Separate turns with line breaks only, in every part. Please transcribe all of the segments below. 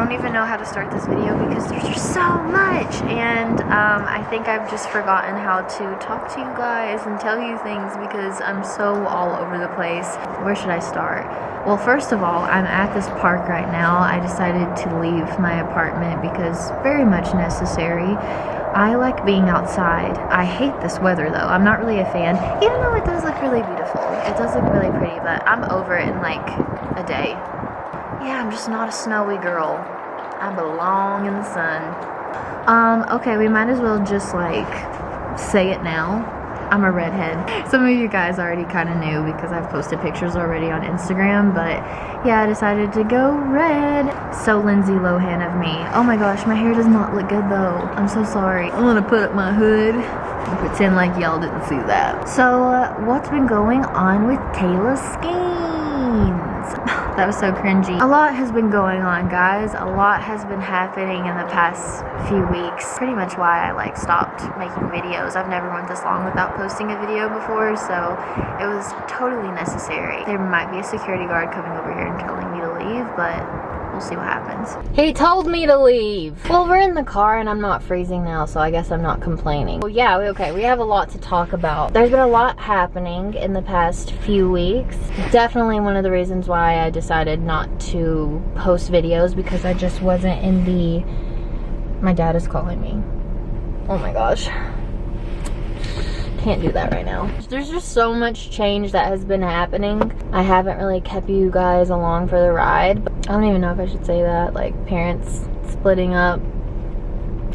don't even know how to start this video because there's just so much, and I think I've just forgotten how to talk to you guys and tell you things because I'm so all over the place. Where should I start? Well, first of all, I'm at this park right now. I decided to leave my apartment because very much necessary. I like being outside. I hate this weather though. I'm not really a fan, even though it does look really beautiful. It does look really pretty, but I'm over it in like a day. Yeah, I'm just not a snowy girl. I belong in the sun. Okay, we might as well just like say it now. I'm a redhead. Some of you guys already kind of knew because I've posted pictures already on Instagram, but yeah, I decided to go red. So Lindsay Lohan of me. Oh my gosh, my hair does not look good though. I'm so sorry. I'm gonna put up my hood and pretend like y'all didn't see that. So what's been going on with Taylor Skeens? That was so cringy. A lot has been going on, guys. A lot has been happening in the past few weeks. Pretty much why I like stopped making videos. I've never went this long without posting a video before, so it was totally necessary. There might be a security guard coming over here and telling me to leave, but we'll see what happens. He told me to leave. Well, we're in the car and I'm not freezing now, so I guess I'm not complaining. Well, yeah, okay, we have a lot to talk about. There's been a lot happening in the past few weeks. Definitely one of the reasons why I decided not to post videos, because I just wasn't in the... My dad is calling me. Oh my gosh. Can't do that right now. There's just so much change that has been happening. I haven't really kept you guys along for the ride. I don't even know if I should say that. Like, parents splitting up.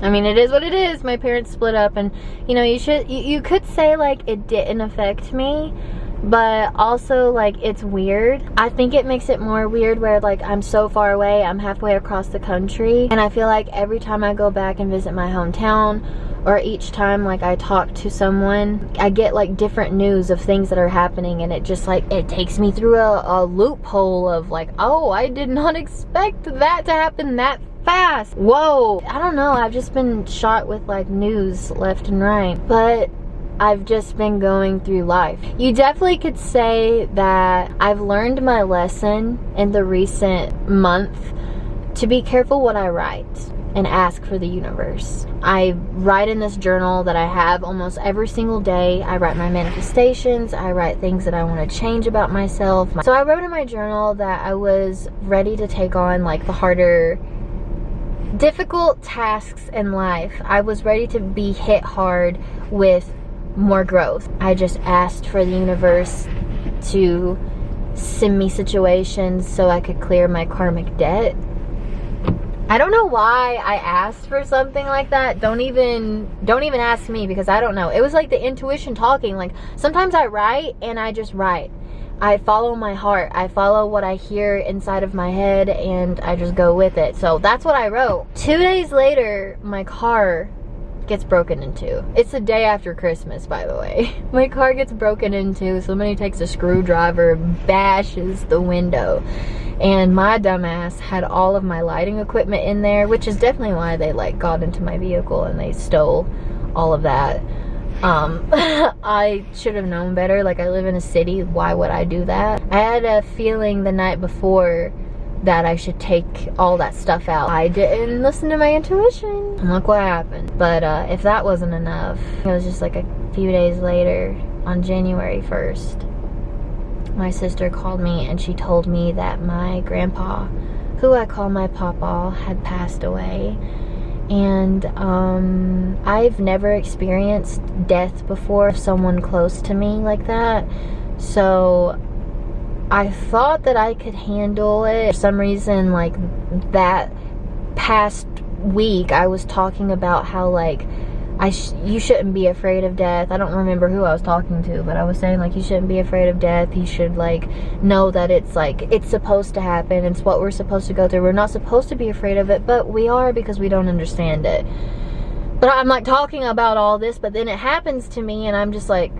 I mean, it is what it is. My parents split up, and you know, you could say like it didn't affect me, but also like it's weird. I think it makes it more weird where like I'm so far away, I'm halfway across the country, and I feel like every time I go back and visit my hometown, or each time like I talk to someone, I get like different news of things that are happening, and it just like, it takes me through a loophole of like, oh, I did not expect that to happen that fast. Whoa. I don't know, I've just been shot with like news left and right, but I've just been going through life. You definitely could say that I've learned my lesson in the recent month to be careful what I write and ask for the universe. I write in this journal that I have almost every single day. I write my manifestations. I write things that I want to change about myself. So I wrote in my journal that I was ready to take on like the harder, difficult tasks in life. I was ready to be hit hard with more growth. I just asked for the universe to send me situations so I could clear my karmic debt. I don't know why I asked for something like that. Don't even ask me, because I don't know. It was like the intuition talking. Like sometimes I write and I just write. I follow my heart. I follow what I hear inside of my head and I just go with it. So that's what I wrote. 2 days later, my car gets broken into. It's the day after Christmas, by the way. My car gets broken into. Somebody takes a screwdriver, bashes the window, and my dumbass had all of my lighting equipment in there, which is definitely why they like got into my vehicle and they stole all of that. I should have known better. Like, I live in a city, why would I do that? I had a feeling the night before that I should take all that stuff out. I didn't listen to my intuition, and look what happened. But if that wasn't enough, it was just like a few days later, on January 1st, my sister called me and she told me that my grandpa, who I call my papa, had passed away. And I've never experienced death before, someone close to me like that. So I thought that I could handle it. For some reason, like that past week, I was talking about how like you shouldn't be afraid of death. I don't remember who I was talking to, but I was saying like you shouldn't be afraid of death. You should like know that it's like, it's supposed to happen. It's what we're supposed to go through. We're not supposed to be afraid of it, but we are, because we don't understand it. But I'm like talking about all this, but then it happens to me and I'm just like,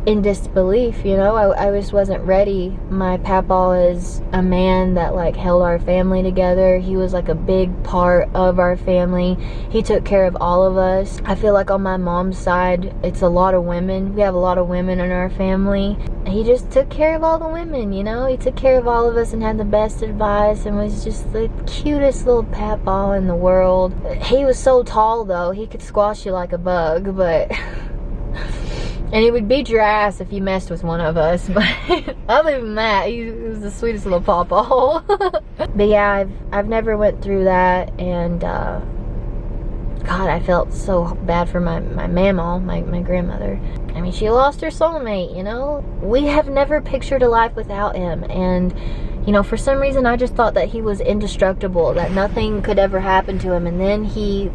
in disbelief, you know. I just wasn't ready. My papa is a man that like held our family together. He was like a big part of our family. He took care of all of us. I feel like on my mom's side, it's a lot of women. We have a lot of women in our family. He just took care of all the women, you know. He took care of all of us and had the best advice and was just the cutest little papa in the world. He was so tall though, he could squash you like a bug, but and he would beat your ass if you messed with one of us. But other than that, he was the sweetest little pawpaw. But yeah, I've never went through that, and God, I felt so bad for my mama, my grandmother. I mean, she lost her soulmate, you know. We have never pictured a life without him, and you know, for some reason I just thought that he was indestructible, that nothing could ever happen to him, and then he's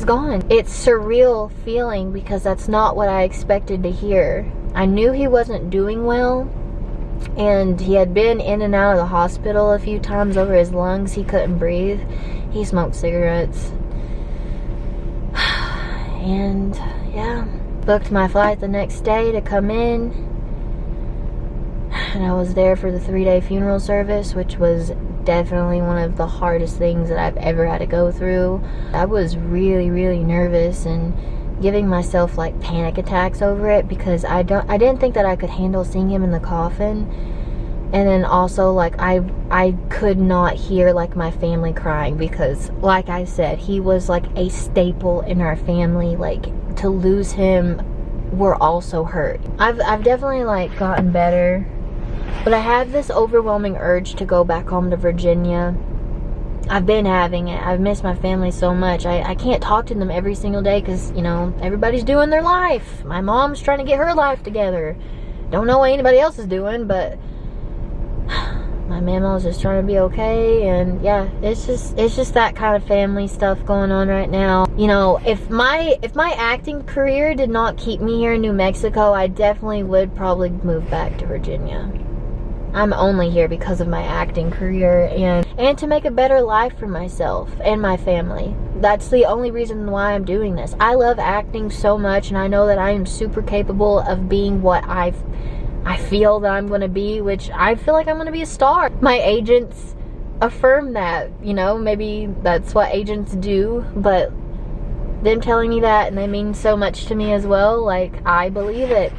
gone. It's surreal feeling because that's not what I expected to hear. I knew he wasn't doing well, and he had been in and out of the hospital a few times over his lungs. He couldn't breathe. He smoked cigarettes. And yeah, booked my flight the next day to come in, and I was there for the 3-day funeral service, which was definitely one of the hardest things that I've ever had to go through. I was really nervous and giving myself like panic attacks over it because I didn't think that I could handle seeing him in the coffin. And then also like I could not hear like my family crying because like I said, he was like a staple in our family. Like to lose him, we're all so hurt. I've definitely like gotten better. But I have this overwhelming urge to go back home to Virginia. I've been having it. I've missed my family so much. I can't talk to them every single day because, you know, everybody's doing their life. My mom's trying to get her life together. Don't know what anybody else is doing, but my mama's just trying to be okay. And yeah, it's just that kind of family stuff going on right now. You know, if my acting career did not keep me here in New Mexico, I definitely would probably move back to Virginia. I'm only here because of my acting career and to make a better life for myself and my family. That's the only reason why I'm doing this. I love acting so much, and I know that I am super capable of being what I feel that I'm going to be, which I feel like I'm going to be a star. My agents affirm that, you know, maybe that's what agents do, but them telling me that, and they mean so much to me as well, like I believe it.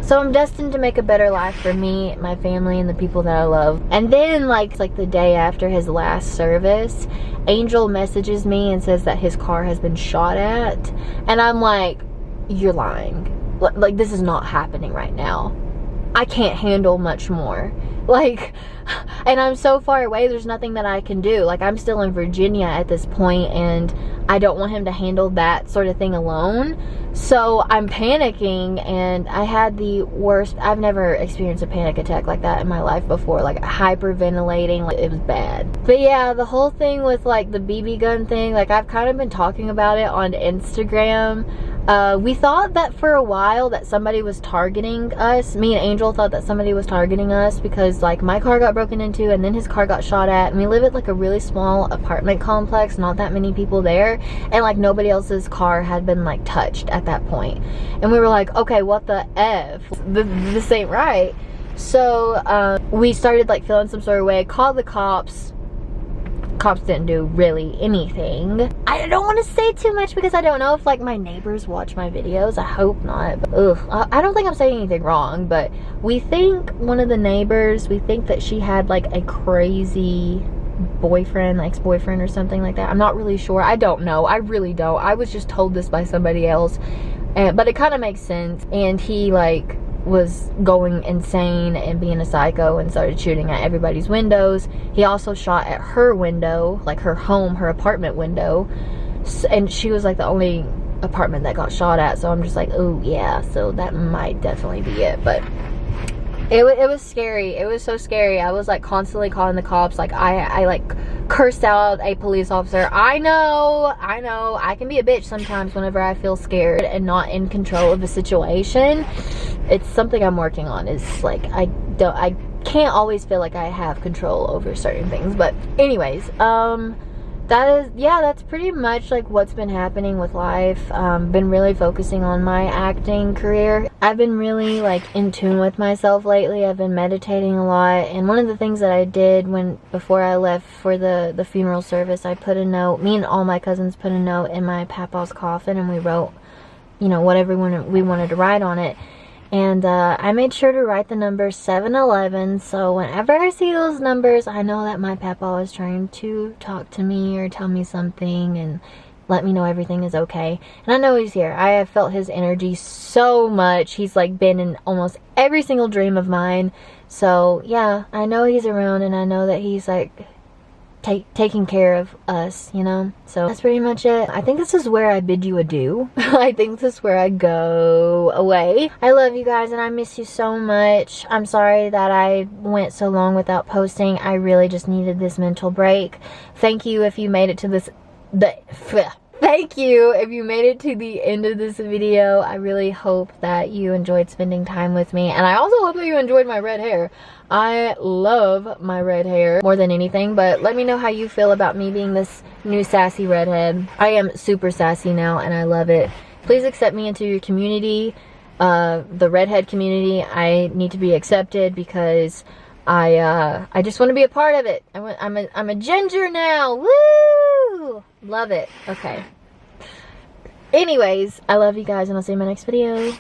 So I'm destined to make a better life for me, my family, and the people that I love. And then like the day after his last service, Angel messages me and says that his car has been shot at. And I'm like, you're lying. Like, this is not happening right now. I can't handle much more. Like, and I'm so far away, there's nothing that I can do. Like, I'm still in Virginia at this point, and I don't want him to handle that sort of thing alone. So I'm panicking, and I had the worst. I've never experienced a panic attack like that in my life before, like hyperventilating. Like, it was bad. But yeah, the whole thing with like the BB gun thing, like I've kind of been talking about it on Instagram. We thought that for a while that somebody was targeting us. Me and Angel thought that somebody was targeting us because like my car got broken into and then his car got shot at, and we live at like a really small apartment complex, not that many people there, and like nobody else's car had been like touched at that point. And we were like, okay, what the F? This ain't right. So we started like feeling some sort of way, called the cops. Cops didn't do really anything. I don't want to say too much because I don't know if like my neighbors watch my videos. I hope not. But, I don't think I'm saying anything wrong, but we think one of the neighbors, we think that she had like a crazy boyfriend, ex-boyfriend or something like that. I'm not really sure. I don't know. I really don't. I was just told this by somebody else, but it kind of makes sense. And he like was going insane and being a psycho and started shooting at everybody's windows. He also shot at her window, like her home, her apartment window, and she was like the only apartment that got shot at. So I'm just like, oh yeah, so that might definitely be it. But it was scary. It was so scary. I was like constantly calling the cops. Like I like cursed out a police officer. I know I can be a bitch sometimes whenever I feel scared and not in control of a situation. It's something I'm working on. Is like I can't always feel like I have control over certain things. But anyways, that's pretty much like what's been happening with life. Been really focusing on my acting career. I've been really like in tune with myself lately. I've been meditating a lot, and one of the things that I did before I left for the funeral service, I put a note, me and all my cousins put a note in my papa's coffin, and we wrote, you know, whatever we wanted to write on it. And I made sure to write the number 711, so whenever I see those numbers, I know that my papa is trying to talk to me or tell me something and let me know everything is okay. And I know he's here. I have felt his energy so much. He's like been in almost every single dream of mine. So yeah, I know he's around, and I know that he's like taking care of us, you know. So that's pretty much it. I think this is where I bid you adieu. I think this is where I go away. I love you guys, and I miss you so much. I'm sorry that I went so long without posting. I really just needed this mental break. Thank you if you made it to Thank you if you made it to the end of this video. I really hope that you enjoyed spending time with me, and I also hope that you enjoyed my red hair. I love my red hair more than anything, but let me know how you feel about me being this new sassy redhead. I am super sassy now, and I love it. Please accept me into your community, the redhead community. I need to be accepted because I just want to be a part of it. I'm a ginger now. Woo! Love it. Okay. Anyways, I love you guys, and I'll see you in my next video.